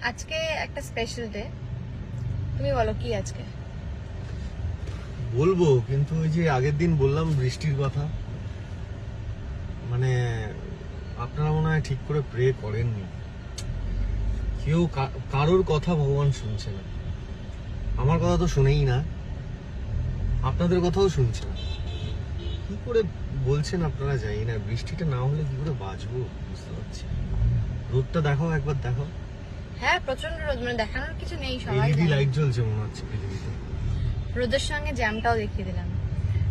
আজকে একটা special day, তুমি বলো কি আজকে? বলবো, কিন্তু ওই যে আগের দিন বললাম বৃষ্টির কথা, মানে আপনারা মনে হয় ঠিক করে প্রে করেননি। কেউ কারোর কথা ভগবান শুনছে না। আমার কথা তো শুনেই না, আপনাদের কথাও শুনছে না। কি করে বলছেন আপনারা? জানি না, বৃষ্টিটা না হলে কি করে বাঁচবো বুঝতে পারছি। রোদটা দেখাও, একবার দেখাও। হ্যাঁ, প্রচন্ড রোদ, মানে দেখানোর কিছু নেই, সবাই এলইডি জানে। লাইট জ্বলছে মনে হচ্ছে পৃথিবীতে। রোদের সঙ্গে জ্যামটাও দেখিয়ে দিলাম।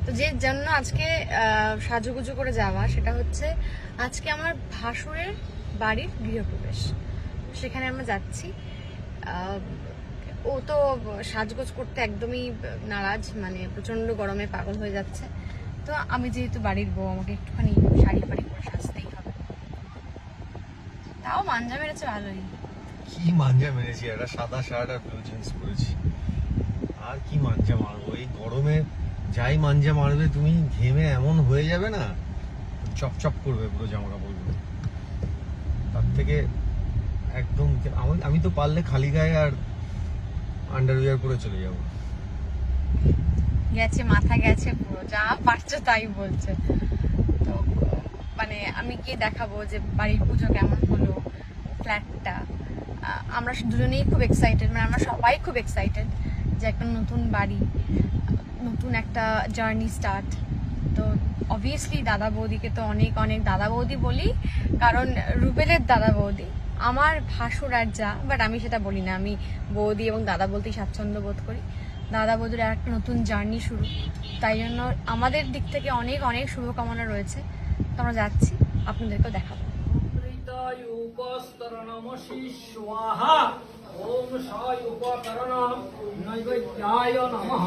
তো যে জন্য আজকে সাজুগুজু করে যাওয়া, সেটা হচ্ছে আজকে আমার ভাসুরের বাড়ির গৃহপ্রবেশ। সেখানে আমরা যাচ্ছি। ও তো সাজগোজ করতে একদমই নারাজ, মানে প্রচন্ড গরমে পাগল হয়ে যাচ্ছে। তো আমি যেহেতু বাড়ির বউ, আমাকে একটুখানি শাড়ি ফাড়ি করে সাজতেই হবে। তাও মাঞ্জা মেরেছে ভালোই। কি মাঞ্জা মেরেছি, একটা সাদা শার্ট আর ব্লু জিন্স পরেছি। আর কি মাঞ্জা মারবো এই গরমে? যাই মাঞ্জা মারবে তুমি, ঘেমে এমন হয়ে যাবে না, চপচপ করবে পুরো জামা কাপড়গুলো। তার থেকে একদম আমি তো পারলে খালি গায়ে আর আন্ডারওয়্যার পরে চলে যাবো। গেছে, মাথা গেছে পুরো, যা পারছো তাই বলছে। তো মানে আমি গিয়ে দেখাবো যে বাড়ির পুজো কেমন হলো, ফ্ল্যাটটা। আমরা দুজনেই খুব এক্সাইটেড, মানে আমরা সবাই খুব এক্সাইটেড যে একটা নতুন বাড়ি, নতুন একটা জার্নি স্টার্ট। তো অবভিয়াসলি দাদা বৌদিকে তো অনেক অনেক দাদা বৌদি বলি, কারণ রুবেলের দাদা বৌদি আমার ভাসুর আর যা, বাট আমি সেটা বলি না, আমি বৌদি এবং দাদা বলতেই স্বাচ্ছন্দ্য বোধ করি। দাদা বৌদির আর একটা নতুন জার্নি শুরু, তাই জন্য আমাদের দিক থেকে অনেক অনেক শুভকামনা রয়েছে। তো আমরা যাচ্ছি, আপনাদেরকেও দেখাবো। ओम सायुपकरण नैवेद्याय नमः।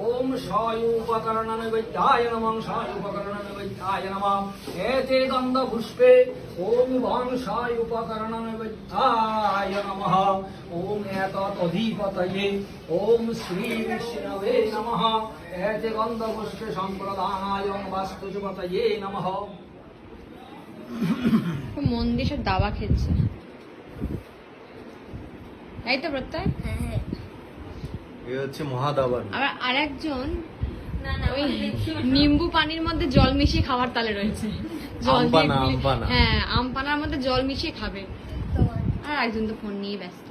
ओम सायुपकरण नैवेद्याय नमः। सायुपकरण नैवेद्याय नमः। एते गन्धपुष्पे ओम वां सायुपकरण नैवेद्याय नमः। ओम एतदधिपतये ओम श्री विष्णवे नमः। एते गन्धपुष्पे सम्प्रदानाय वास्तुपतये नमः। মন দিয়ে সব দাবা খেলছে, তাই তো প্রত্যয়? এ হচ্ছে মহাদাবান। আবার আরেকজন ওই নিম্বু পানির মধ্যে জল মিশিয়ে খাবার তালে রয়েছে। আমপানা। হ্যাঁ, আম পানার মধ্যে জল মিশিয়ে খাবে। আর একজন তো ফোন নিয়ে ব্যস্ত,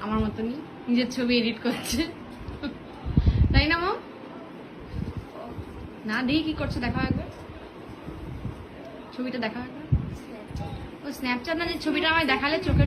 আমার মতনই নিজের ছবি এডিট করছে, তাই না মম? না দেখি কি করছে, দেখা একবার ছবিটা, দেখা একবার। ও স্ন্যাপচ্যাট না, যে ছবিটা আমায় দেখালে চোখে